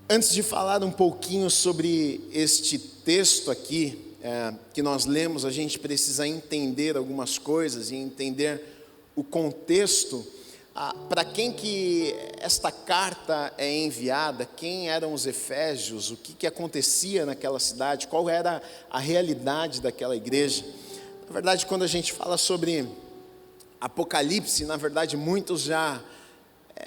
Antes de falar um pouquinho sobre este texto aqui, que nós lemos, a gente precisa entender algumas coisas e entender o contexto. Para quem que esta carta é enviada, quem eram os efésios, o que acontecia naquela cidade, qual era a realidade daquela igreja. Na verdade, quando a gente fala sobre Apocalipse, na verdade muitos já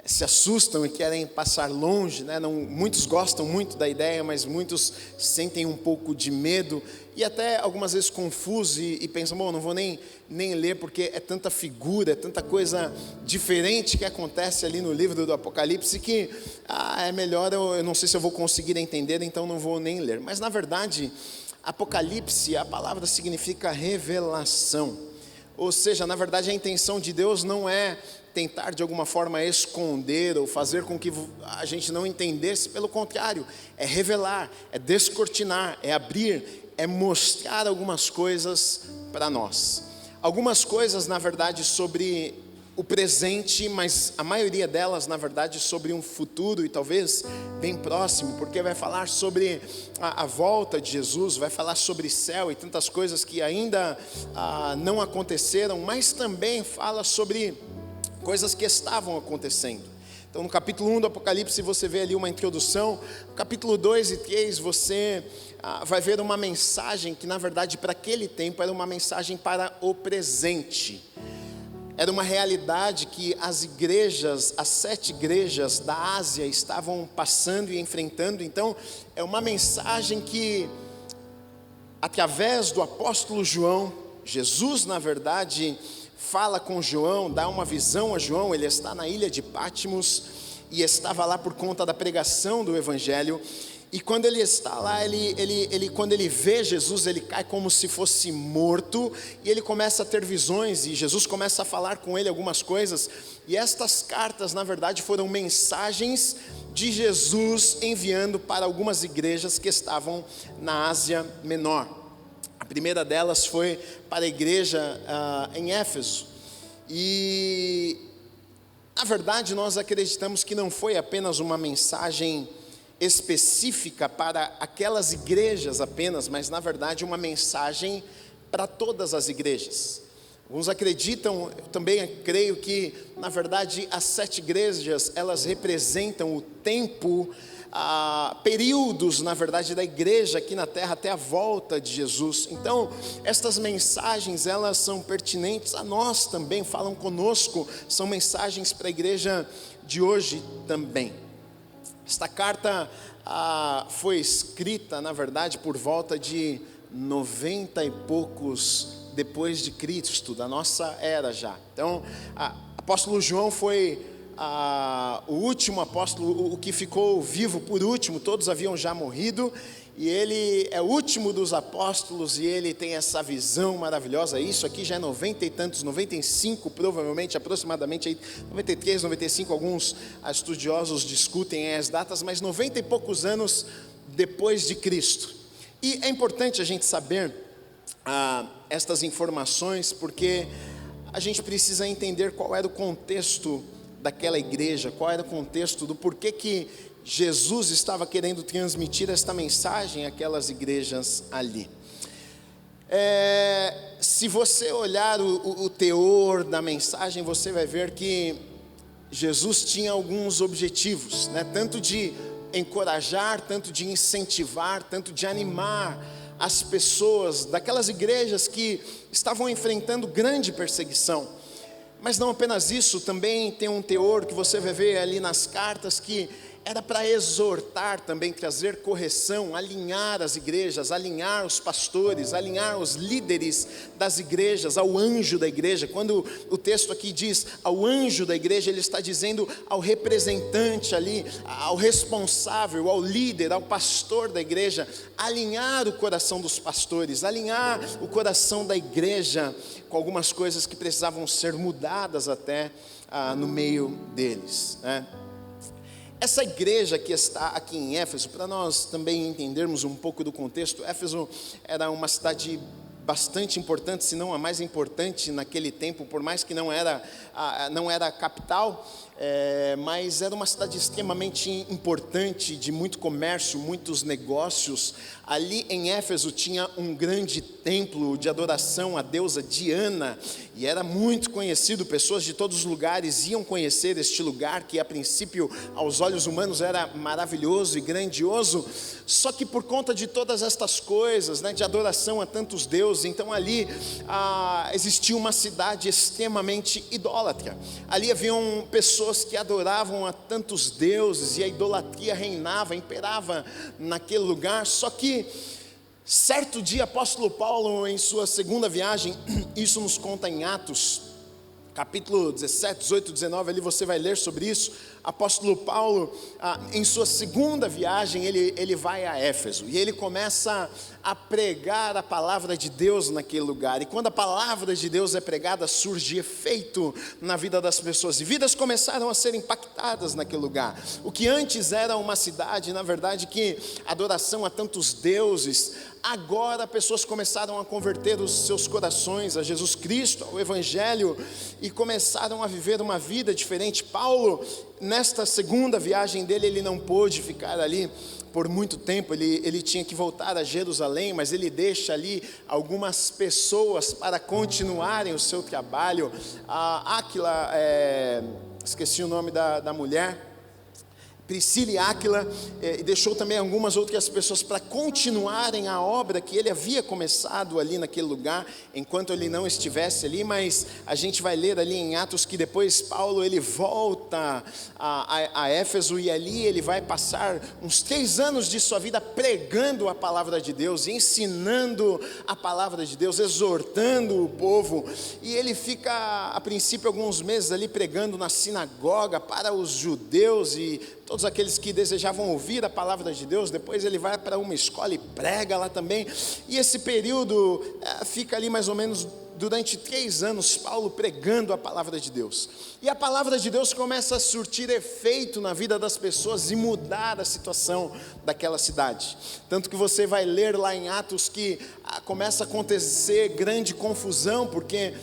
se assustam e querem passar longe, né? Muitos gostam muito da ideia, mas muitos sentem um pouco de medo e até algumas vezes confusos e pensam, bom, não vou nem ler porque é tanta figura, é tanta coisa diferente que acontece ali no livro do Apocalipse que é melhor, eu não sei se eu vou conseguir entender, então não vou nem ler. Mas na verdade, Apocalipse, a palavra significa revelação, ou seja, na verdade a intenção de Deus não é tentar de alguma forma esconder ou fazer com que a gente não entendesse, pelo contrário, é revelar, é descortinar, é abrir, é mostrar algumas coisas para nós. Algumas coisas, na verdade, sobre o presente, mas a maioria delas, na verdade, sobre um futuro e talvez bem próximo, porque vai falar sobre a volta de Jesus, vai falar sobre céu e tantas coisas que ainda não aconteceram, mas também fala sobre coisas que estavam acontecendo. Então no capítulo 1 do Apocalipse você vê ali uma introdução, no capítulo 2 e 3 você vai ver uma mensagem que na verdade para aquele tempo era uma mensagem para o presente. Era uma realidade que as igrejas, as 7 igrejas da Ásia estavam passando e enfrentando. Então é uma mensagem que através do apóstolo João, Jesus na verdade fala com João, dá uma visão a João. Ele está na ilha de Patmos e estava lá por conta da pregação do evangelho. E quando ele está lá, quando ele vê Jesus, ele cai como se fosse morto e ele começa a ter visões e Jesus começa a falar com ele algumas coisas. E estas cartas, na verdade, foram mensagens de Jesus enviando para algumas igrejas que estavam na Ásia Menor. A primeira delas foi para a igreja em Éfeso. E, na verdade, nós acreditamos que não foi apenas uma mensagem específica para aquelas igrejas apenas, mas, na verdade, uma mensagem para todas as igrejas. Alguns acreditam, eu também creio que, na verdade, as 7 igrejas, elas representam o tempo, períodos, na verdade, da igreja aqui na terra até a volta de Jesus. Então, estas mensagens, elas são pertinentes a nós também, falam conosco, são mensagens para a igreja de hoje também. Esta carta foi escrita, na verdade, por volta de 90 e poucos depois de Cristo, da nossa era já. Então, apóstolo João foi o último apóstolo, o que ficou vivo por último. Todos haviam já morrido, e ele é o último dos apóstolos, e ele tem essa visão maravilhosa. Isso aqui já é 90 e tantos, 95 provavelmente, aproximadamente, aí, 93, 95, alguns estudiosos discutem as datas, mas 90 e poucos anos depois de Cristo. E é importante a gente saber estas informações, porque a gente precisa entender qual era o contexto daquela igreja, qual era o contexto do porquê que Jesus estava querendo transmitir esta mensagem àquelas igrejas ali. Se você olhar o teor da mensagem, você vai ver que Jesus tinha alguns objetivos, né? Tanto de encorajar, tanto de incentivar, tanto de animar as pessoas daquelas igrejas que estavam enfrentando grande perseguição. Mas não apenas isso, também tem um teor que você vai ver ali nas cartas que era para exortar também, trazer correção, alinhar as igrejas, alinhar os pastores, alinhar os líderes das igrejas, ao anjo da igreja. Quando o texto aqui diz ao anjo da igreja, ele está dizendo ao representante ali, ao responsável, ao líder, ao pastor da igreja, alinhar o coração dos pastores, alinhar o coração da igreja com algumas coisas que precisavam ser mudadas até no meio deles, né? Essa igreja que está aqui em Éfeso, para nós também entendermos um pouco do contexto, Éfeso era uma cidade bastante importante, se não a mais importante naquele tempo, por mais que não era a capital. mas era uma cidade extremamente importante, de muito comércio, muitos negócios. Ali em Éfeso tinha um grande templo de adoração à deusa Diana, e era muito conhecido, pessoas de todos os lugares iam conhecer este lugar, que a princípio aos olhos humanos era maravilhoso e grandioso, só que por conta de todas estas coisas, de adoração a tantos deuses, então ali existia uma cidade extremamente idólatra. Ali haviam pessoas que adoravam a tantos deuses, e a idolatria reinava, imperava naquele lugar. Só que certo dia, apóstolo Paulo, em sua segunda viagem, isso nos conta em Atos, capítulo 17, 18, 19, ali você vai ler sobre isso. Apóstolo Paulo, em sua segunda viagem, ele vai a Éfeso, e ele começa a pregar a palavra de Deus naquele lugar, e quando a palavra de Deus é pregada, surge efeito na vida das pessoas, e vidas começaram a ser impactadas naquele lugar. O que antes era uma cidade, na verdade, que adoração a tantos deuses, agora pessoas começaram a converter os seus corações a Jesus Cristo, ao Evangelho, e começaram a viver uma vida diferente. Paulo, nesta segunda viagem dele, ele não pôde ficar ali por muito tempo, ele tinha que voltar a Jerusalém, mas ele deixa ali algumas pessoas para continuarem o seu trabalho. Áquila, esqueci o nome da mulher, Priscila e Áquila, e deixou também algumas outras pessoas para continuarem a obra que ele havia começado ali naquele lugar, enquanto ele não estivesse ali. Mas a gente vai ler ali em Atos que depois Paulo ele volta a Éfeso, e ali ele vai passar uns 3 anos de sua vida pregando a palavra de Deus, ensinando a palavra de Deus, exortando o povo, e ele fica a princípio alguns meses ali pregando na sinagoga para os judeus e todos aqueles que desejavam ouvir a palavra de Deus. Depois ele vai para uma escola e prega lá também, e esse período fica ali mais ou menos durante 3 anos, Paulo pregando a palavra de Deus, e a palavra de Deus começa a surtir efeito na vida das pessoas e mudar a situação daquela cidade, tanto que você vai ler lá em Atos que começa a acontecer grande confusão, porque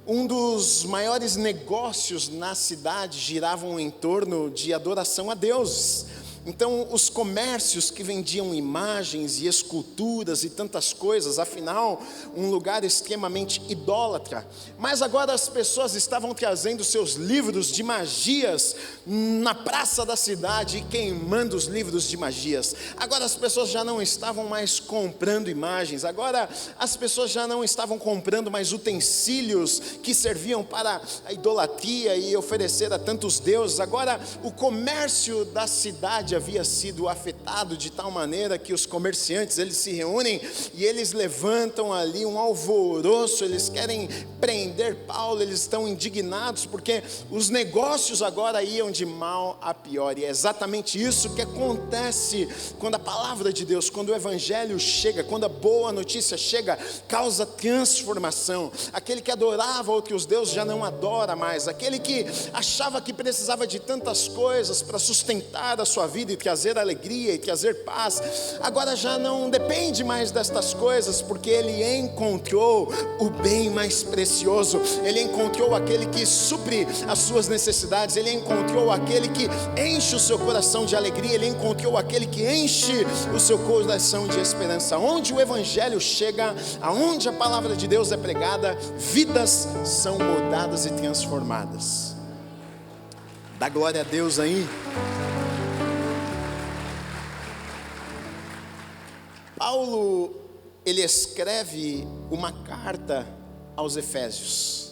um dos maiores negócios na cidade giravam em torno de adoração a deuses. Então os comércios que vendiam imagens e esculturas e tantas coisas, afinal um lugar extremamente idólatra, mas agora as pessoas estavam trazendo seus livros de magias na praça da cidade e queimando os livros de magias. Agora as pessoas já não estavam mais comprando imagens, agora as pessoas já não estavam comprando mais utensílios que serviam para a idolatria e oferecer a tantos deuses. Agora o comércio da cidade havia sido afetado de tal maneira que os comerciantes, eles se reúnem e eles levantam ali um alvoroço, eles querem prender Paulo, eles estão indignados porque os negócios agora iam de mal a pior. E é exatamente isso que acontece quando a palavra de Deus, quando o Evangelho chega, quando a boa notícia chega, causa transformação. Aquele que adorava outros deuses já não adora mais, aquele que achava que precisava de tantas coisas para sustentar a sua vida e trazer alegria e trazer paz, agora já não depende mais destas coisas, porque ele encontrou o bem mais precioso, ele encontrou aquele que supre as suas necessidades, ele encontrou aquele que enche o seu coração de alegria, ele encontrou aquele que enche o seu coração de esperança. Onde o Evangelho chega, aonde a palavra de Deus é pregada, vidas são mudadas e transformadas. Dá glória a Deus aí. Paulo, ele escreve uma carta aos Efésios,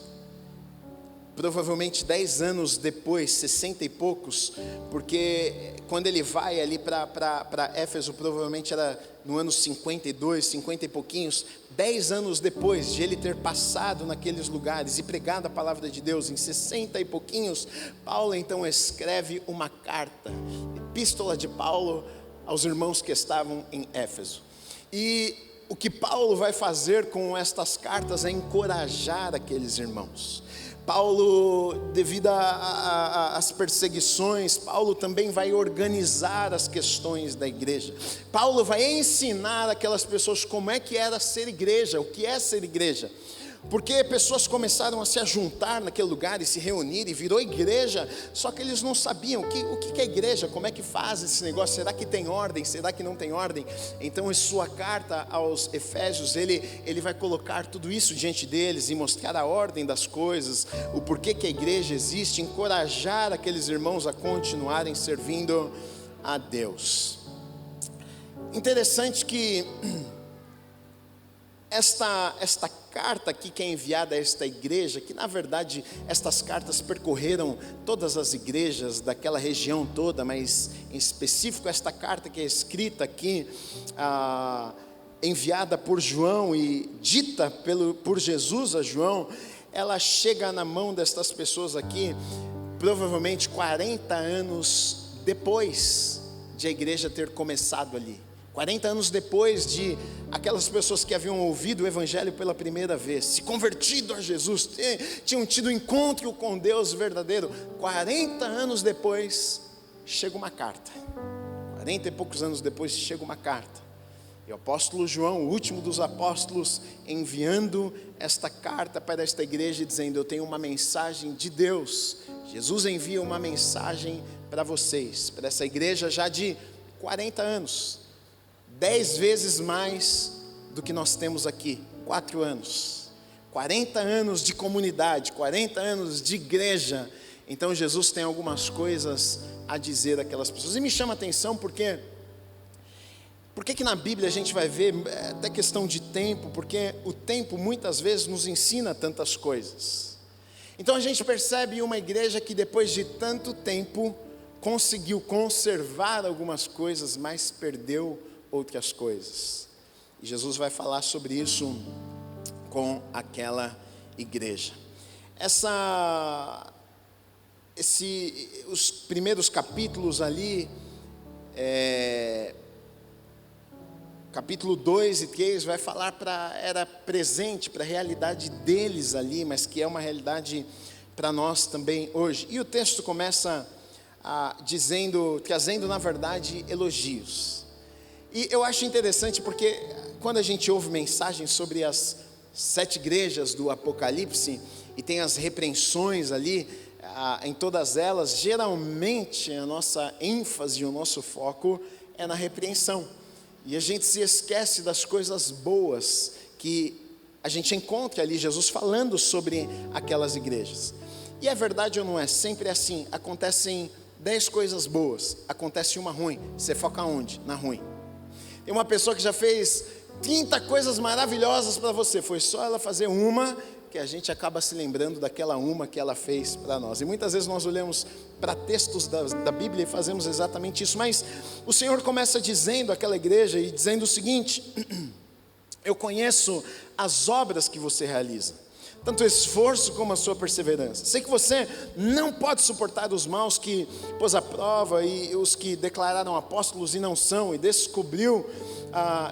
provavelmente 10 anos depois, 60 e poucos, porque quando ele vai ali para Éfeso, provavelmente era no ano 52, 50 e pouquinhos, 10 anos depois de ele ter passado naqueles lugares e pregado a palavra de Deus, em 60 e pouquinhos, Paulo então escreve uma carta, epístola de Paulo aos irmãos que estavam em Éfeso. E o que Paulo vai fazer com estas cartas é encorajar aqueles irmãos. Paulo, devido às perseguições, Paulo também vai organizar as questões da igreja. Paulo vai ensinar aquelas pessoas como é que era ser igreja, o que é ser igreja. porque pessoas começaram a se ajuntar naquele lugar e se reunir e virou igreja, só que eles não sabiam o que é igreja, como é que faz esse negócio, será que tem ordem, será que não tem ordem? Então em sua carta aos Efésios, ele vai colocar tudo isso diante deles e mostrar a ordem das coisas, o porquê que a igreja existe, encorajar aqueles irmãos a continuarem servindo a Deus. Interessante que esta carta aqui que é enviada a esta igreja, que na verdade estas cartas percorreram todas as igrejas daquela região toda, mas em específico esta carta que é escrita aqui, enviada por João e dita por Jesus a João, ela chega na mão destas pessoas aqui, provavelmente 40 anos depois de a igreja ter começado ali. 40 anos depois de aquelas pessoas que haviam ouvido o evangelho pela primeira vez, se convertido a Jesus, tinham tido encontro com Deus verdadeiro, 40 anos depois, chega uma carta. 40 e poucos anos depois chega uma carta. E o apóstolo João, o último dos apóstolos, enviando esta carta para esta igreja, dizendo: eu tenho uma mensagem de Deus. Jesus envia uma mensagem para vocês, para essa igreja já de 40 anos. 10 vezes mais do que nós temos aqui, 4 anos, 40 anos de comunidade, 40 anos de igreja. Então Jesus tem algumas coisas a dizer àquelas pessoas, e me chama a atenção porque que na Bíblia a gente vai ver, até questão de tempo, porque o tempo muitas vezes nos ensina tantas coisas. Então a gente percebe uma igreja que depois de tanto tempo conseguiu conservar algumas coisas, mas perdeu outras coisas. E Jesus vai falar sobre isso com aquela igreja. Os primeiros capítulos ali, capítulo 2 e 3 vai falar era presente, para a realidade deles ali, mas que é uma realidade para nós também hoje. E o texto começa trazendo na verdade elogios. E eu acho interessante porque quando a gente ouve mensagens sobre as 7 igrejas do Apocalipse e tem as repreensões ali, em todas elas, geralmente a nossa ênfase, o nosso foco é na repreensão. E a gente se esquece das coisas boas que a gente encontra ali, Jesus falando sobre aquelas igrejas. E é verdade ou não é? Sempre é assim, acontecem 10 coisas boas, acontece uma ruim, você foca onde? Na ruim. Tem uma pessoa que já fez 30 coisas maravilhosas para você, foi só ela fazer uma, que a gente acaba se lembrando daquela uma que ela fez para nós. E muitas vezes nós olhamos para textos da Bíblia e fazemos exatamente isso, mas o Senhor começa dizendo àquela igreja e dizendo o seguinte: eu conheço as obras que você realiza, tanto o esforço como a sua perseverança. Sei que você não pode suportar os maus que pôs à prova e os que declararam apóstolos e não são, e descobriu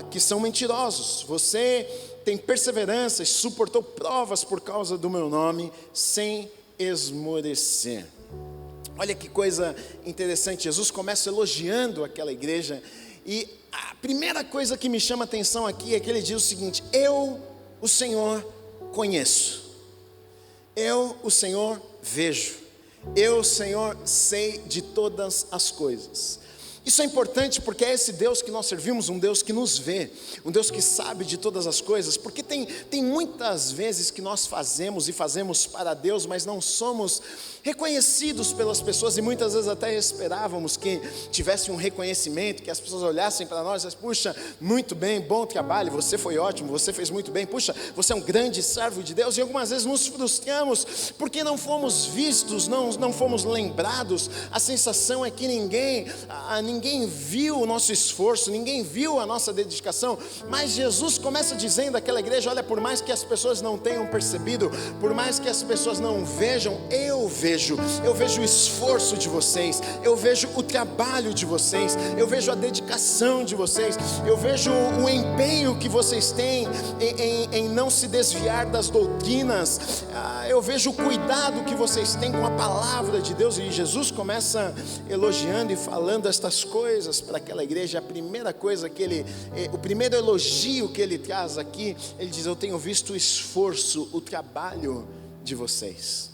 que são mentirosos. Você tem perseverança e suportou provas por causa do meu nome, sem esmorecer. Olha que coisa interessante, Jesus começa elogiando aquela igreja, e a primeira coisa que me chama a atenção aqui é que ele diz o seguinte: eu, o Senhor, conheço, eu, o Senhor, vejo, eu, o Senhor, sei de todas as coisas. Isso é importante porque é esse Deus que nós servimos, um Deus que nos vê, um Deus que sabe de todas as coisas, porque tem muitas vezes que nós fazemos para Deus, mas não somos reconhecidos pelas pessoas, e muitas vezes até esperávamos que tivesse um reconhecimento, que as pessoas olhassem para nós e dissessem: puxa, muito bem, bom trabalho, você foi ótimo, você fez muito bem, puxa, você é um grande servo de Deus. E algumas vezes nos frustramos porque não fomos vistos, não fomos lembrados. A sensação é que ninguém viu o nosso esforço, ninguém viu a nossa dedicação. Mas Jesus começa dizendo àquela igreja: olha, por mais que as pessoas não tenham percebido, por mais que as pessoas não vejam, eu vejo. vejo o esforço de vocês, eu vejo o trabalho de vocês, eu vejo a dedicação de vocês, eu vejo o empenho que vocês têm em não se desviar das doutrinas, eu vejo o cuidado que vocês têm com a palavra de Deus. E Jesus começa elogiando e falando estas coisas para aquela igreja. A primeira coisa o primeiro elogio que ele traz aqui, ele diz: eu tenho visto o esforço, o trabalho de vocês.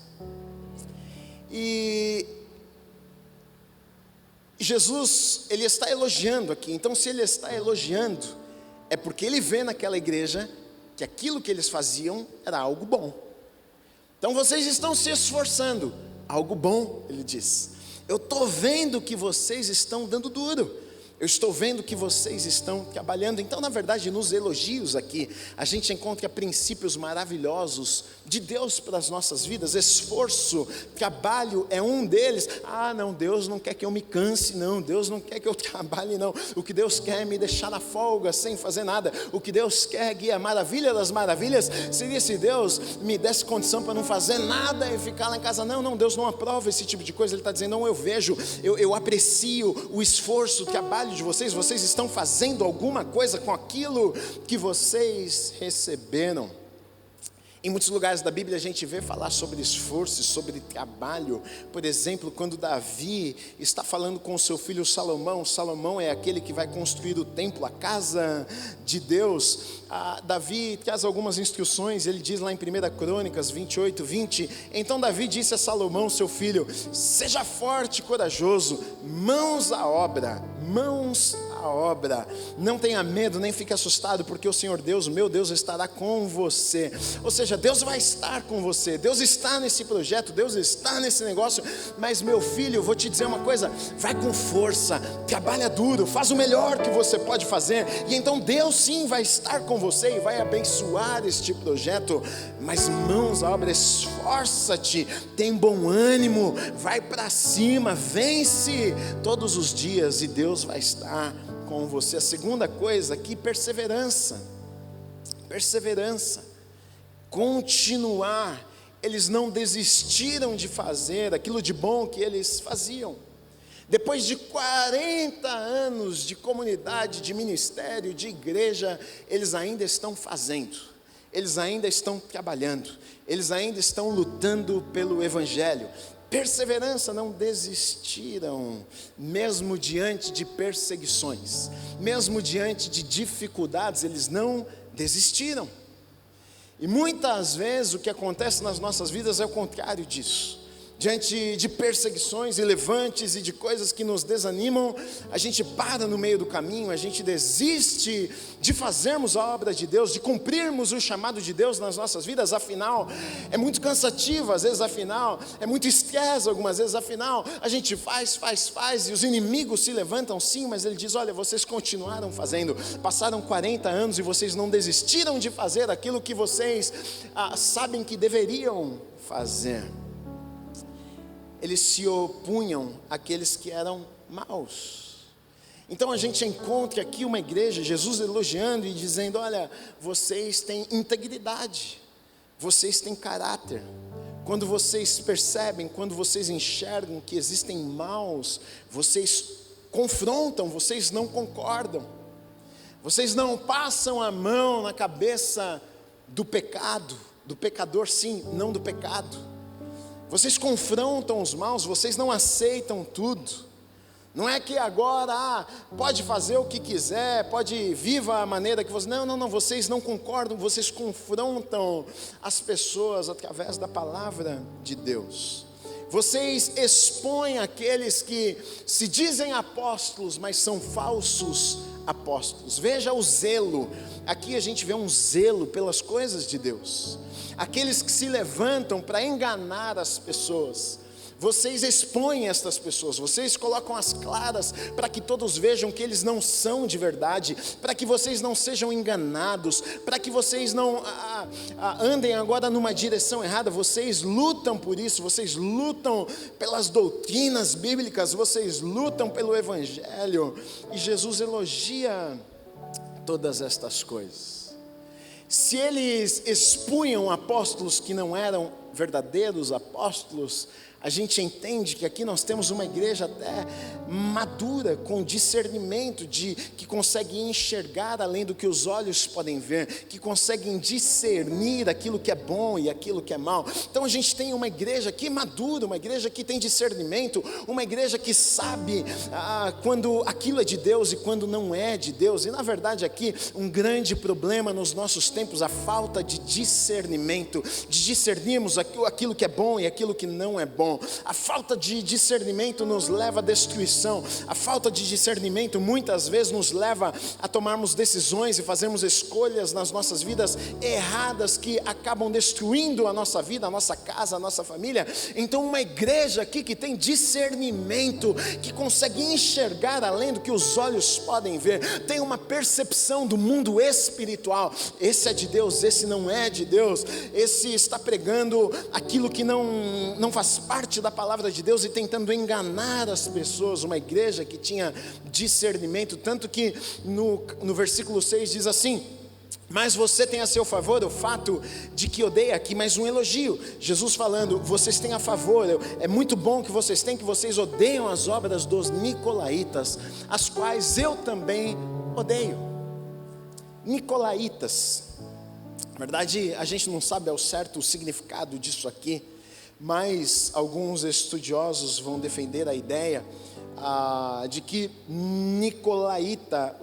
E Jesus, ele está elogiando aqui. Então, se ele está elogiando, é porque ele vê naquela igreja que aquilo que eles faziam era algo bom. Então, vocês estão se esforçando, algo bom, ele diz. Eu estou vendo que vocês estão dando duro, eu estou vendo que vocês estão trabalhando. Então, na verdade, nos elogios aqui, a gente encontra princípios maravilhosos de Deus para as nossas vidas. Esforço, trabalho é um deles. Não, Deus não quer que eu me canse, não. Deus não quer que eu trabalhe, não. O que Deus quer é me deixar na folga, sem fazer nada. O que Deus quer, a maravilha das maravilhas, seria se Deus me desse condição para não fazer nada e ficar lá em casa. Não, Deus não aprova esse tipo de coisa. Ele está dizendo: não, eu vejo, eu aprecio o esforço, o trabalho de vocês. Vocês estão fazendo alguma coisa com aquilo que vocês receberam. Em muitos lugares da Bíblia a gente vê falar sobre esforço, sobre trabalho. Por exemplo, quando Davi está falando com o seu filho Salomão. Salomão é aquele que vai construir o templo, a casa de Deus. Davi traz algumas instruções. Ele diz lá em 1 Crônicas 28, 20: então Davi disse a Salomão, seu filho: seja forte e corajoso, mãos à obra, não tenha medo, nem fique assustado, porque o Senhor Deus, meu Deus, estará com você. Ou seja, Deus vai estar com você, Deus está nesse projeto, Deus está nesse negócio. Mas meu filho, eu vou te dizer uma coisa: vai com força, trabalha duro, faz o melhor que você pode fazer, e então Deus sim vai estar com você e vai abençoar este projeto. Mas mãos à obra, esforça-te, tem bom ânimo, vai para cima, vence todos os dias, e Deus vai estar com você. A segunda coisa aqui, perseverança, continuar. Eles não desistiram de fazer aquilo de bom que eles faziam. Depois de 40 anos de comunidade, de ministério, de igreja, eles ainda estão fazendo, eles ainda estão trabalhando, eles ainda estão lutando pelo evangelho. Perseverança, não desistiram, mesmo diante de perseguições, mesmo diante de dificuldades, eles não desistiram. E muitas vezes o que acontece nas nossas vidas é o contrário disso. Diante de perseguições e levantes e de coisas que nos desanimam, a gente para no meio do caminho, a gente desiste de fazermos a obra de Deus, de cumprirmos o chamado de Deus nas nossas vidas. Afinal, é muito cansativo, às vezes, afinal, é muito estresse, algumas vezes, afinal, a gente faz, e os inimigos se levantam, sim, mas ele diz: olha, vocês continuaram fazendo, passaram 40 anos e vocês não desistiram de fazer aquilo que vocês sabem que deveriam fazer. Eles se opunham àqueles que eram maus. Então a gente encontra aqui uma igreja, Jesus elogiando e dizendo: olha, vocês têm integridade, vocês têm caráter. Quando vocês percebem, quando vocês enxergam que existem maus, vocês confrontam, vocês não concordam, vocês não passam a mão na cabeça do pecado, do pecador sim, não do pecado. Vocês confrontam os maus, vocês não aceitam tudo. Não é que agora, pode fazer o que quiser, pode viva a maneira que você... Não, vocês não concordam, vocês confrontam as pessoas através da palavra de Deus. Vocês expõem aqueles que se dizem apóstolos, mas são falsos apóstolos. Veja o zelo, aqui a gente vê um zelo pelas coisas de Deus. Aqueles que se levantam para enganar as pessoas, vocês expõem estas pessoas, vocês colocam as claras para que todos vejam que eles não são de verdade, para que vocês não sejam enganados, para que vocês não andem agora numa direção errada. Vocês lutam por isso, vocês lutam pelas doutrinas bíblicas, vocês lutam pelo evangelho, e Jesus elogia todas estas coisas. Se eles expunham apóstolos que não eram verdadeiros apóstolos, a gente entende que aqui nós temos uma igreja até madura, com discernimento, que consegue enxergar além do que os olhos podem ver, que conseguem discernir aquilo que é bom e aquilo que é mal. Então a gente tem uma igreja aqui madura, uma igreja que tem discernimento, uma igreja que sabe quando aquilo é de Deus e quando não é de Deus. E na verdade aqui um grande problema nos nossos tempos, a falta de discernimento, de discernirmos aquilo que é bom e aquilo que não é bom. A falta de discernimento nos leva à destruição. A falta de discernimento muitas vezes nos leva a tomarmos decisões e fazermos escolhas nas nossas vidas erradas, que acabam destruindo a nossa vida, a nossa casa, a nossa família. Então uma igreja aqui que tem discernimento, que consegue enxergar além do que os olhos podem ver, tem uma percepção do mundo espiritual. Esse é de Deus, esse não é de Deus, esse está pregando aquilo que não faz parte da palavra de Deus e tentando enganar as pessoas. Uma igreja que tinha discernimento, tanto que no versículo 6 diz assim: mas você tem a seu favor o fato de que odeia, aqui mais um elogio, Jesus falando, vocês têm a favor, é muito bom que vocês odeiam as obras dos nicolaítas, as quais eu também odeio. Nicolaítas, na verdade a gente não sabe ao certo o significado disso aqui, mas alguns estudiosos vão defender a ideia de que nicolaíta,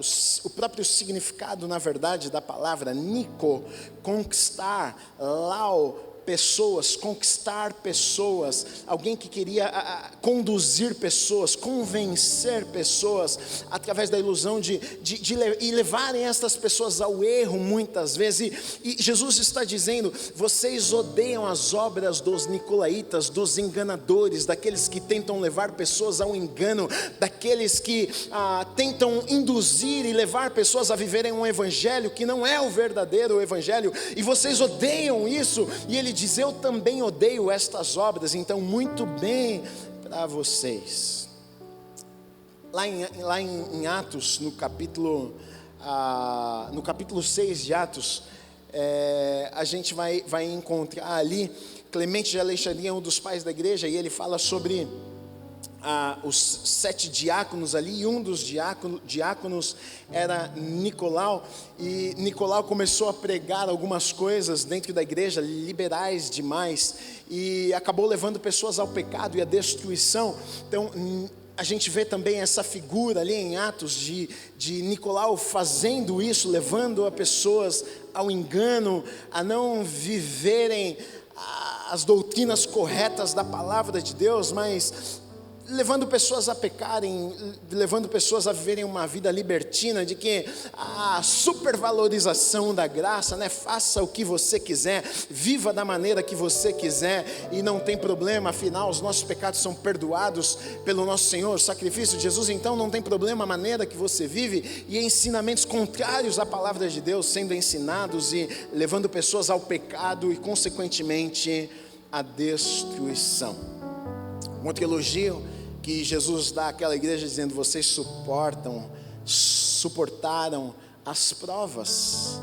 o próprio significado na verdade da palavra nico, conquistar, lau, pessoas, conquistar pessoas, alguém que queria conduzir pessoas, convencer pessoas, através da ilusão de levarem estas pessoas ao erro muitas vezes, e Jesus está dizendo, vocês odeiam as obras dos nicolaítas, dos enganadores, daqueles que tentam levar pessoas ao engano, daqueles que tentam induzir e levar pessoas a viverem um evangelho que não é o verdadeiro evangelho, e vocês odeiam isso, e ele diz, eu também odeio estas obras. Então muito bem para vocês. Lá em Atos, no capítulo 6 de Atos, a gente vai encontrar ali, Clemente de Alexandria, um dos pais da igreja, e ele fala sobre os 7 diáconos ali, e um dos diáconos era Nicolau, e Nicolau começou a pregar algumas coisas dentro da igreja, liberais demais, e acabou levando pessoas ao pecado e à destruição. Então a gente vê também essa figura ali em Atos de Nicolau fazendo isso, levando as pessoas ao engano, a não viverem as doutrinas corretas da palavra de Deus, mas levando pessoas a pecarem, levando pessoas a viverem uma vida libertina, de que a supervalorização da graça, né? Faça o que você quiser, viva da maneira que você quiser, e não tem problema, afinal os nossos pecados são perdoados pelo nosso Senhor, o sacrifício de Jesus, então não tem problema a maneira que você vive, e ensinamentos contrários à palavra de Deus sendo ensinados e levando pessoas ao pecado e consequentemente à destruição. Um outro elogio que Jesus dá àquela igreja, dizendo, vocês suportaram as provas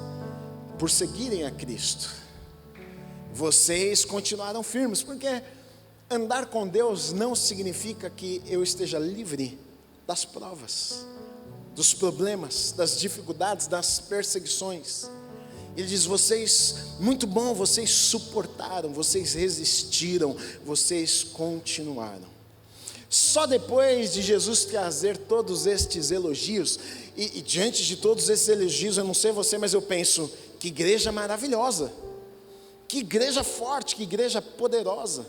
por seguirem a Cristo, vocês continuaram firmes, porque andar com Deus não significa que eu esteja livre das provas, dos problemas, das dificuldades, das perseguições. Ele diz, muito bom, vocês suportaram, vocês resistiram, vocês continuaram. Só depois de Jesus trazer todos estes elogios, e diante de todos esses elogios, eu não sei você, mas eu penso, que igreja maravilhosa, que igreja forte, que igreja poderosa.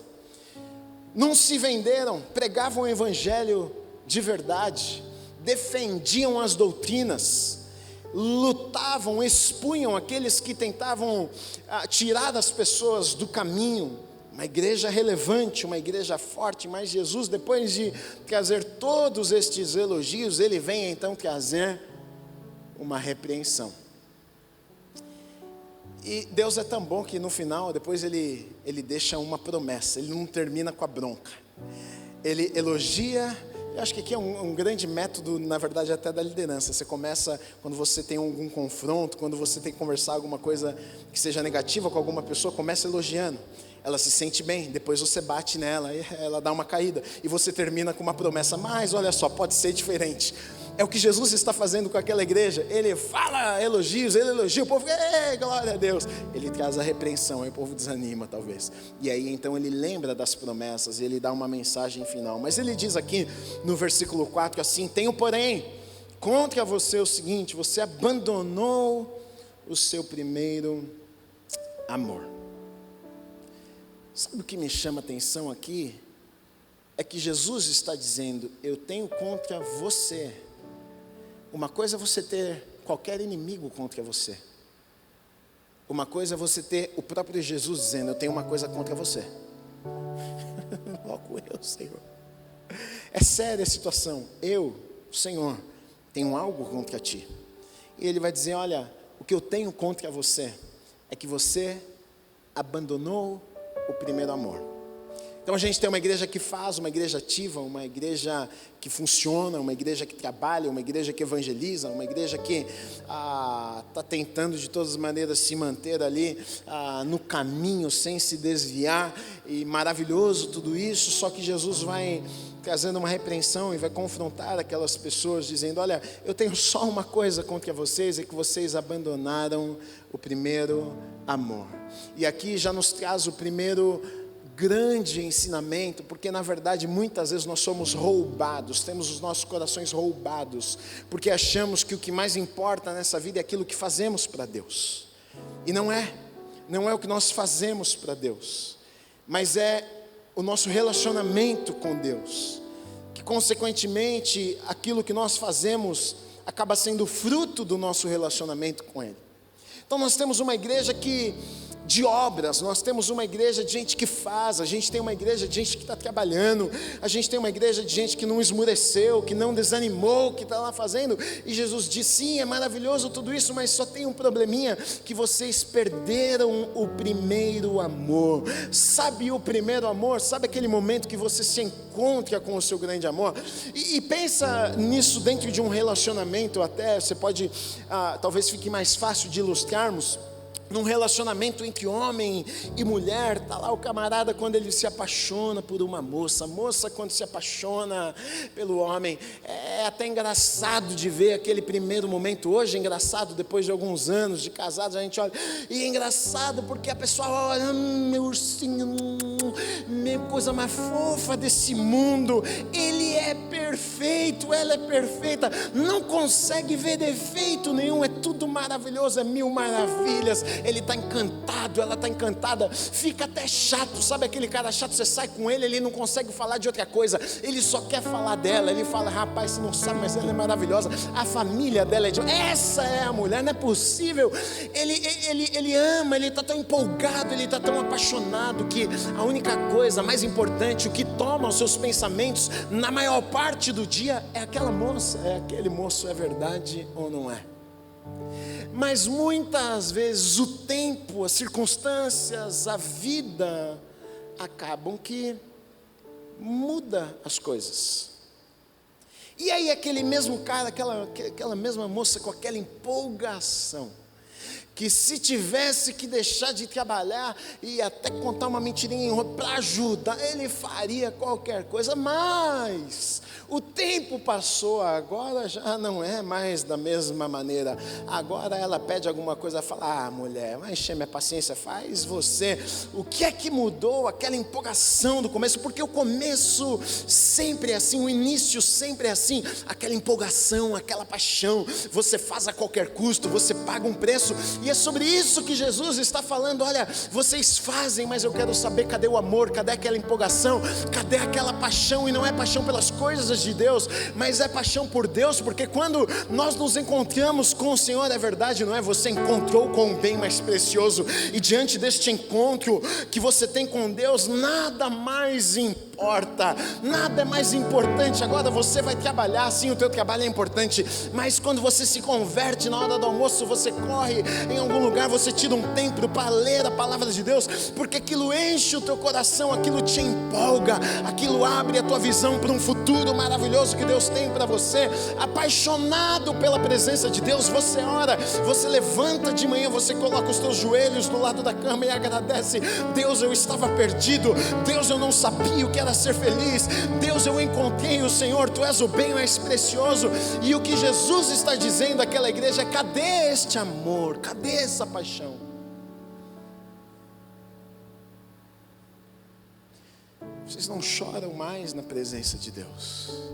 Não se venderam, pregavam o evangelho de verdade, defendiam as doutrinas, lutavam, expunham aqueles que tentavam tirar as pessoas do caminho. Uma igreja relevante, uma igreja forte, mas Jesus, depois de trazer todos estes elogios, ele vem então trazer uma repreensão. E Deus é tão bom que no final, depois ele deixa uma promessa, ele não termina com a bronca. Ele elogia, Eu acho que aqui é um grande método, na verdade, até da liderança. Você começa, quando você tem algum confronto, quando você tem que conversar alguma coisa que seja negativa com alguma pessoa, começa elogiando. Ela se sente bem, depois você bate nela, e ela dá uma caída, e você termina com uma promessa, mas olha só, pode ser diferente. É o que Jesus está fazendo com aquela igreja. Ele fala elogios, ele elogia, o povo fica, glória a Deus. Ele traz a repreensão, aí o povo desanima talvez. E aí então ele lembra das promessas, e ele dá uma mensagem final. Mas ele diz aqui no versículo 4 assim: tenho porém contra você o seguinte: você abandonou o seu primeiro amor. Sabe o que me chama a atenção aqui? É que Jesus está dizendo: eu tenho contra você. Uma coisa é você ter qualquer inimigo contra você. Uma coisa é você ter o próprio Jesus dizendo: eu tenho uma coisa contra você. Logo eu, Senhor. É séria a situação. Eu, Senhor, tenho algo contra ti. E ele vai dizer: olha, o que eu tenho contra você é que você abandonou o primeiro amor. Então a gente tem uma igreja que faz, uma igreja ativa, uma igreja que funciona, uma igreja que trabalha, uma igreja que evangeliza, uma igreja que está tentando de todas as maneiras se manter ali no caminho, sem se desviar, e maravilhoso tudo isso. Só que Jesus vai trazendo uma repreensão e vai confrontar aquelas pessoas, dizendo: olha, eu tenho só uma coisa contra vocês, é que vocês abandonaram o primeiro amor. E aqui já nos traz o primeiro grande ensinamento, porque na verdade muitas vezes nós somos roubados, temos os nossos corações roubados, porque achamos que o que mais importa nessa vida é aquilo que fazemos para Deus, e não é o que nós fazemos para Deus, mas é o nosso relacionamento com Deus, que consequentemente aquilo que nós fazemos acaba sendo fruto do nosso relacionamento com Ele. Então nós temos uma igreja de obras, nós temos uma igreja de gente que faz, a gente tem uma igreja de gente que está trabalhando, a gente tem uma igreja de gente que não esmureceu, que não desanimou, que está lá fazendo, e Jesus diz: sim, é maravilhoso tudo isso, mas só tem um probleminha, que vocês perderam o primeiro amor. Sabe o primeiro amor? Sabe aquele momento que você se encontra com o seu grande amor? E pensa nisso dentro de um relacionamento, até você pode, talvez fique mais fácil de ilustrarmos, num relacionamento entre homem e mulher. Está lá o camarada quando ele se apaixona por uma moça, a moça quando se apaixona pelo homem. É até engraçado de ver aquele primeiro momento. Hoje é engraçado, depois de alguns anos de casados, a gente olha, e é engraçado porque a pessoa olha: meu ursinho, minha coisa mais fofa desse mundo, ele é perfeito, ela é perfeita, não consegue ver defeito nenhum, é tudo maravilhoso, é mil maravilhas. Ele está encantado, ela está encantada, fica até chato, sabe aquele cara chato, você sai com ele, ele não consegue falar de outra coisa, ele só quer falar dela, ele fala: rapaz, você não sabe, mas ela é maravilhosa, a família dela é de... essa é a mulher, não é possível, ele ama, ele está tão empolgado, ele está tão apaixonado, que a única coisa mais importante, o que toma os seus pensamentos na maior parte do dia, é aquela moça, é aquele moço. É verdade ou não é? Mas muitas vezes o tempo, as circunstâncias, a vida acabam que muda as coisas. E aí aquele mesmo cara, aquela mesma moça com aquela empolgação, que se tivesse que deixar de trabalhar e até contar uma mentirinha para ajudar, ele faria qualquer coisa, mas o tempo passou, agora já não é mais da mesma maneira. Agora ela pede alguma coisa, fala: mulher, vai encher minha paciência, faz você. O que é que mudou? Aquela empolgação do começo, porque o começo sempre é assim, o início sempre é assim, aquela empolgação, aquela paixão, você faz a qualquer custo, você paga um preço. E é sobre isso que Jesus está falando: olha, vocês fazem, mas eu quero saber, cadê o amor, cadê aquela empolgação, cadê aquela paixão? E não é paixão pelas coisas de Deus, mas é paixão por Deus, porque quando nós nos encontramos com o Senhor, é verdade, não é? Você encontrou com o bem mais precioso, e diante deste encontro que você tem com Deus, nada mais importa importa, nada é mais importante. Agora você vai trabalhar, sim, o teu trabalho é importante, mas quando você se converte na hora do almoço, você corre em algum lugar, você tira um tempo para ler a palavra de Deus, porque aquilo enche o teu coração, aquilo te empolga, aquilo abre a tua visão para um futuro maravilhoso que Deus tem para você. Apaixonado pela presença de Deus, você ora, você levanta de manhã, você coloca os teus joelhos do lado da cama e agradece: Deus, eu estava perdido, Deus, eu não sabia o que era ser feliz, Deus, eu encontrei o Senhor, Tu és o bem mais precioso. E o que Jesus está dizendo àquela igreja é: cadê este amor, cadê essa paixão? Vocês não choram mais na presença de Deus.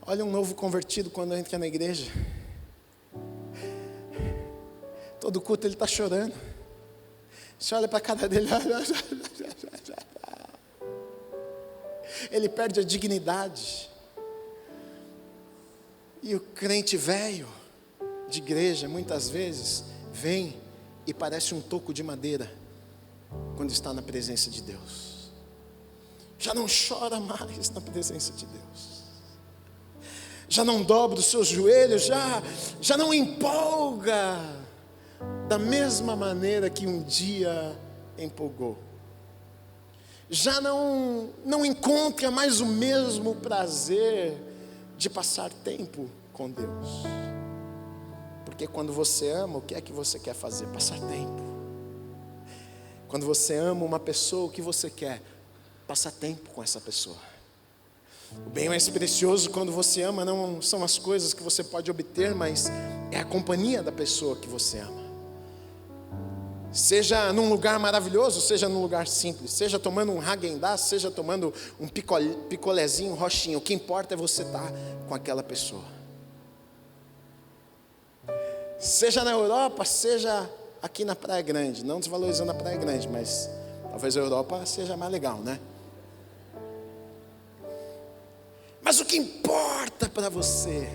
Olha um novo convertido quando entra na igreja, todo culto ele está chorando. Você olha para a cara dele, ele perde a dignidade. E o crente velho de igreja muitas vezes vem e parece um toco de madeira quando está na presença de Deus. Já não chora mais na presença de Deus, já não dobra os seus joelhos, já não empolga da mesma maneira que um dia empolgou. Já não encontra mais o mesmo prazer de passar tempo com Deus. Porque quando você ama, o que é que você quer fazer? Passar tempo. Quando você ama uma pessoa, o que você quer? Passar tempo com essa pessoa. O bem mais precioso quando você ama não são as coisas que você pode obter, mas é a companhia da pessoa que você ama. Seja num lugar maravilhoso, seja num lugar simples, seja tomando um Häagen-Dazs, seja tomando um picolézinho, rochinho, o que importa é você estar com aquela pessoa. Seja na Europa, seja aqui na Praia Grande, não desvalorizando a Praia Grande, mas talvez a Europa seja mais legal, né? Mas o que importa para você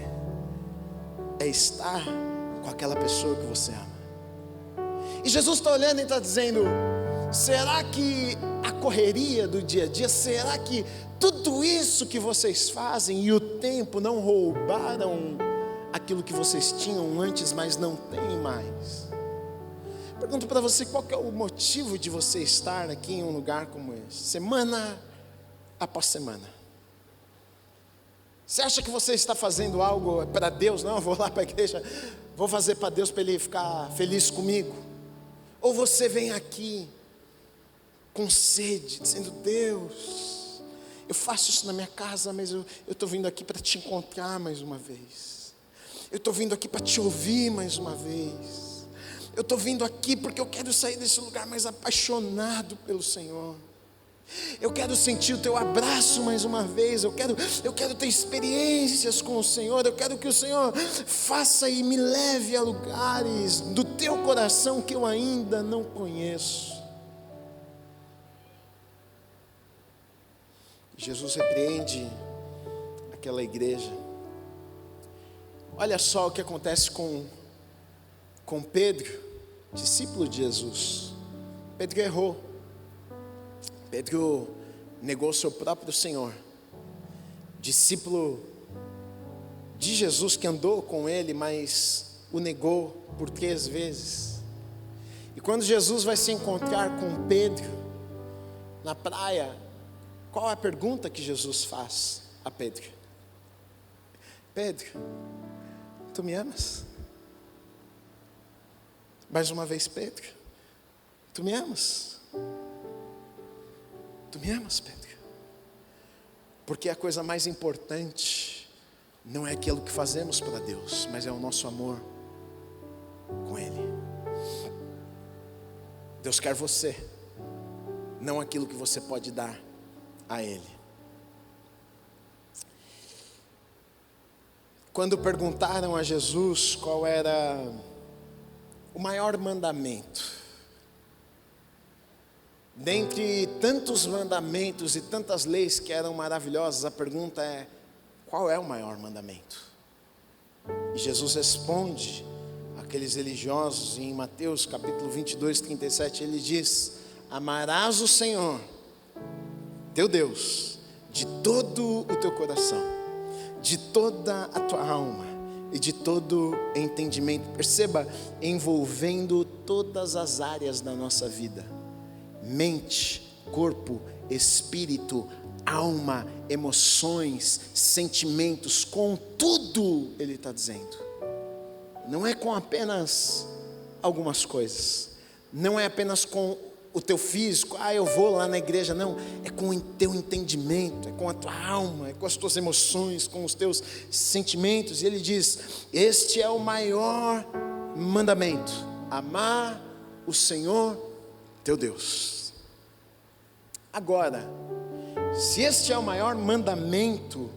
é estar com aquela pessoa que você ama. E Jesus está olhando e está dizendo: será que a correria do dia a dia, será que tudo isso que vocês fazem e o tempo não roubaram aquilo que vocês tinham antes, mas não têm mais? Pergunto para você, qual que é o motivo de você estar aqui em um lugar como esse, semana após semana? Você acha que você está fazendo algo para Deus? Não, eu vou lá para a igreja, vou fazer para Deus, para Ele ficar feliz comigo. Ou você vem aqui com sede, dizendo: Deus, eu faço isso na minha casa, mas eu estou vindo aqui para te encontrar mais uma vez. Eu estou vindo aqui para te ouvir mais uma vez. Eu estou vindo aqui porque eu quero sair desse lugar mais apaixonado pelo Senhor. Eu quero sentir o teu abraço mais uma vez. Eu quero ter experiências com o Senhor. Eu quero que o Senhor faça e me leve a lugares do teu coração que eu ainda não conheço. Jesus repreende aquela igreja. Olha só o que acontece com Pedro, discípulo de Jesus. Pedro errou. Pedro negou seu próprio Senhor. Discípulo de Jesus que andou com ele, mas o negou por 3 vezes. E quando Jesus vai se encontrar com Pedro na praia, qual é a pergunta que Jesus faz a Pedro? Pedro, tu me amas? Mais uma vez, Pedro, tu me amas? Tu me amas, Pedro? Porque a coisa mais importante não é aquilo que fazemos para Deus, mas é o nosso amor com Ele. Deus quer você, não aquilo que você pode dar a Ele. Quando perguntaram a Jesus qual era o maior mandamento, dentre tantos mandamentos e tantas leis que eram maravilhosas, a pergunta é: qual é o maior mandamento? E Jesus responde àqueles religiosos em Mateus capítulo 22, 37, ele diz: amarás o Senhor, teu Deus, de todo o teu coração, de toda a tua alma e de todo entendimento. Perceba, envolvendo todas as áreas da nossa vida: mente, corpo, espírito, alma, emoções, sentimentos, com tudo, ele está dizendo. Não é com apenas algumas coisas, não é apenas com o teu físico, eu vou lá na igreja, não, é com o teu entendimento, é com a tua alma, é com as tuas emoções, com os teus sentimentos. E ele diz: este é o maior mandamento, amar o Senhor teu Deus. Agora, se este é o maior mandamento,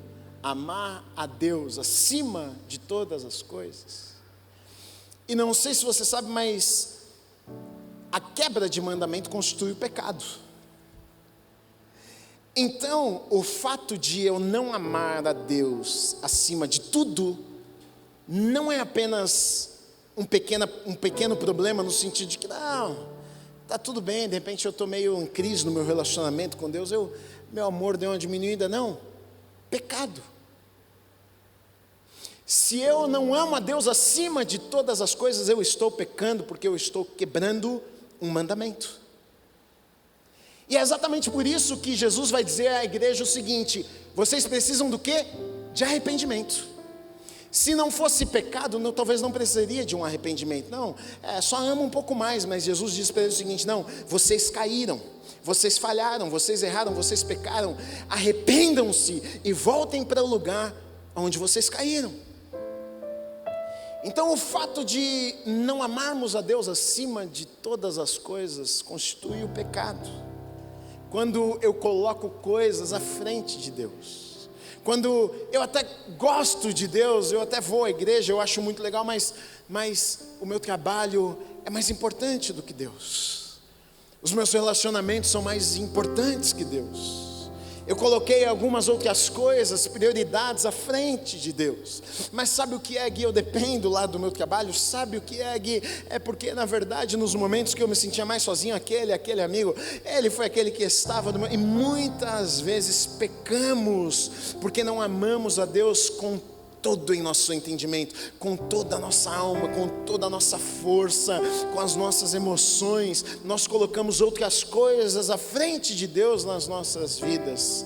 amar a Deus acima de todas as coisas, e não sei se você sabe, mas a quebra de mandamento constitui o pecado. Então, o fato de eu não amar a Deus acima de tudo, não é apenas um pequeno problema, no sentido de que, não, está tudo bem, de repente eu estou meio em crise no meu relacionamento com Deus, meu amor deu uma diminuída. Não, pecado. Se eu não amo a Deus acima de todas as coisas, eu estou pecando, porque eu estou quebrando um mandamento. E é exatamente por isso que Jesus vai dizer à igreja o seguinte: vocês precisam do quê? De arrependimento. Se não fosse pecado, talvez não precisaria de um arrependimento. Não, só ama um pouco mais. Mas Jesus diz para eles o seguinte: não, vocês caíram, vocês falharam, vocês erraram, vocês pecaram. Arrependam-se e voltem para o lugar onde vocês caíram. Então, o fato de não amarmos a Deus acima de todas as coisas constitui o pecado. Quando eu coloco coisas à frente de Deus, quando eu até gosto de Deus, eu até vou à igreja, eu acho muito legal, mas o meu trabalho é mais importante do que Deus. Os meus relacionamentos são mais importantes que Deus. Eu coloquei algumas outras coisas, prioridades à frente de Deus. Mas sabe o que é, Gui? Eu dependo lá do meu trabalho. Sabe o que é, Gui? É porque, na verdade, nos momentos que eu me sentia mais sozinho, aquele amigo, ele foi aquele que estava do meu... E muitas vezes pecamos porque não amamos a Deus com todo em nosso entendimento, com toda a nossa alma, com toda a nossa força, com as nossas emoções. Nós colocamos outras coisas à frente de Deus nas nossas vidas,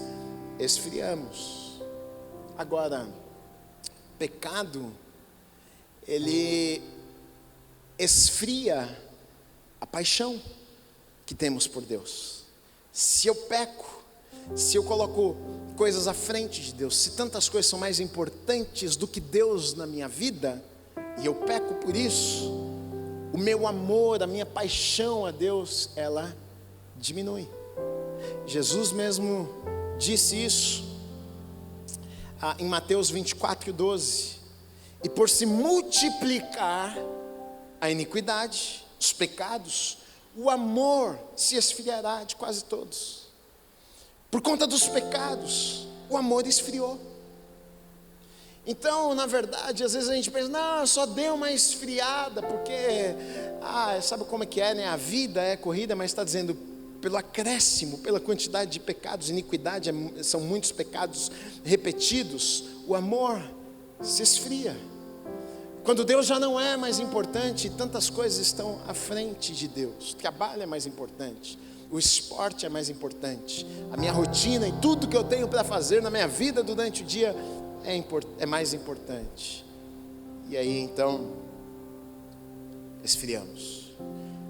esfriamos. Agora, pecado, ele esfria a paixão que temos por Deus. Se eu peco, se eu coloco coisas à frente de Deus, se tantas coisas são mais importantes do que Deus na minha vida, e eu peco por isso, o meu amor, a minha paixão a Deus, ela diminui. Jesus mesmo disse isso em Mateus 24:12. E por se multiplicar a iniquidade, os pecados, o amor se esfriará de quase todos. Por conta dos pecados, o amor esfriou. Então, na verdade, às vezes a gente pensa, não, só deu uma esfriada, porque, sabe como é que é, né? A vida é corrida, mas está dizendo, pelo acréscimo, pela quantidade de pecados, iniquidade, são muitos pecados repetidos, o amor se esfria. Quando Deus já não é mais importante, tantas coisas estão à frente de Deus. O trabalho é mais importante, o esporte é mais importante, a minha rotina e tudo que eu tenho para fazer na minha vida durante o dia é mais importante. E aí então esfriamos.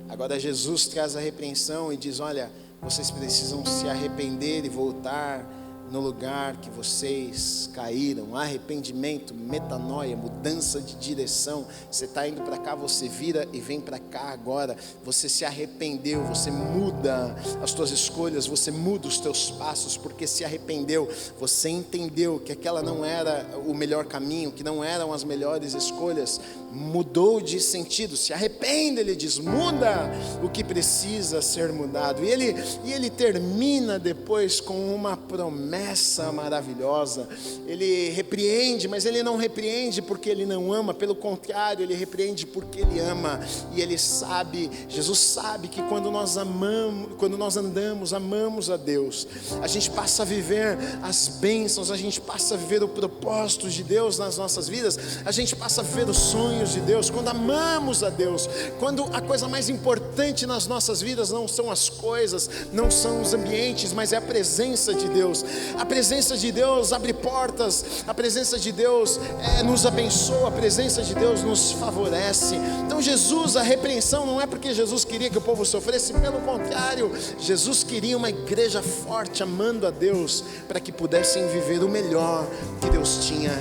Agora Jesus traz a repreensão e diz, olha, vocês precisam se arrepender e voltar no lugar que vocês caíram. Arrependimento, metanoia, mudança de direção. Você está indo para cá, você vira e vem para cá agora. Você se arrependeu, você muda as suas escolhas, você muda os teus passos, porque se arrependeu, você entendeu que aquela não era o melhor caminho, que não eram as melhores escolhas, mudou de sentido. Se arrepende, ele diz, muda o que precisa ser mudado. E ele termina depois com uma promessa promessa maravilhosa. Ele repreende, mas ele não repreende porque ele não ama, pelo contrário, ele repreende porque ele ama. E ele sabe, Jesus sabe que quando nós amamos a Deus, a gente passa a viver as bênçãos, a gente passa a viver o propósito de Deus nas nossas vidas, a gente passa a viver os sonhos de Deus. Quando amamos a Deus, quando a coisa mais importante nas nossas vidas não são as coisas, não são os ambientes, mas é a presença de Deus. A presença de Deus abre portas, a presença de Deus nos abençoa, a presença de Deus nos favorece. Então Jesus, a repreensão não é porque Jesus queria que o povo sofresse, pelo contrário, Jesus queria uma igreja forte, amando a Deus, para que pudessem viver o melhor que Deus tinha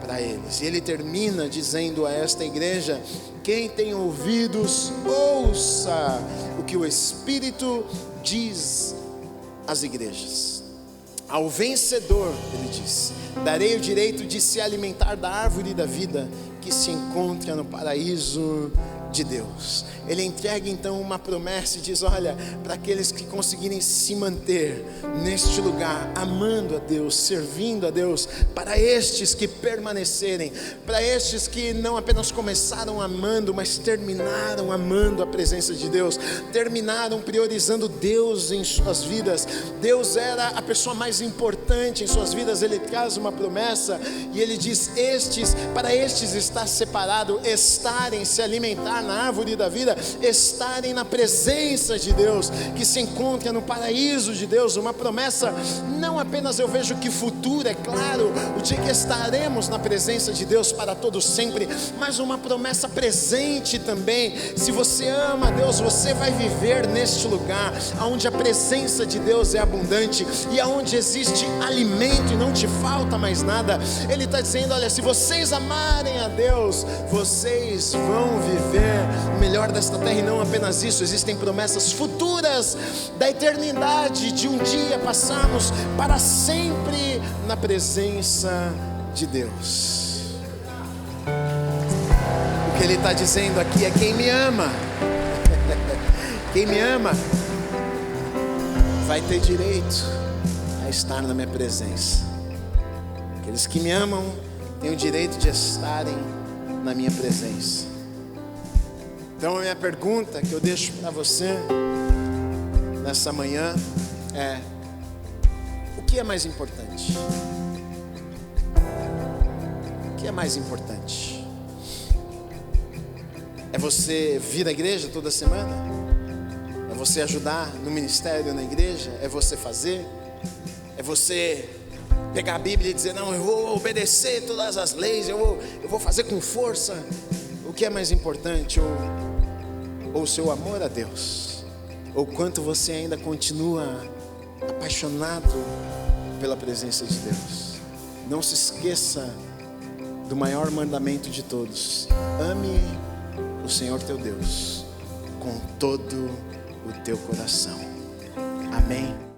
para eles. E ele termina dizendo a esta igreja: quem tem ouvidos, ouça o que o Espírito diz às igrejas. Ao vencedor, ele diz, darei o direito de se alimentar da árvore da vida que se encontra no paraíso de Deus. Ele entrega então uma promessa e diz: olha, para aqueles que conseguirem se manter neste lugar, amando a Deus, servindo a Deus, para estes que permanecerem, para estes que não apenas começaram amando, mas terminaram amando a presença de Deus, terminaram priorizando Deus em suas vidas. Deus era a pessoa mais importante em suas vidas. Ele traz uma promessa e ele diz: para estes está separado estarem, se alimentar na árvore da vida, estarem na presença de Deus, que se encontra no paraíso de Deus. Uma promessa, não apenas eu vejo que futuro, é claro, o dia que estaremos na presença de Deus para todo sempre, mas uma promessa presente também. Se você ama a Deus, você vai viver neste lugar, onde a presença de Deus é abundante, e aonde existe alimento e não te falta mais nada. Ele está dizendo: olha, se vocês amarem a Deus, vocês vão viver o melhor desta terra. E não apenas isso, existem promessas futuras da eternidade, de um dia passarmos para sempre na presença de Deus. O que ele está dizendo aqui é: quem me ama, quem me ama vai ter direito a estar na minha presença. Aqueles que me amam têm o direito de estarem na minha presença. Então a minha pergunta que eu deixo para você nessa manhã é: o que é mais importante? O que é mais importante? É você vir à igreja toda semana? É você ajudar no ministério na igreja? É você fazer? É você pegar a Bíblia e dizer: não, eu vou obedecer todas as leis, eu vou fazer com força? O que é mais importante? Ou o seu amor a Deus? Ou quanto você ainda continua apaixonado pela presença de Deus? Não se esqueça do maior mandamento de todos: ame o Senhor teu Deus com todo o teu coração. Amém.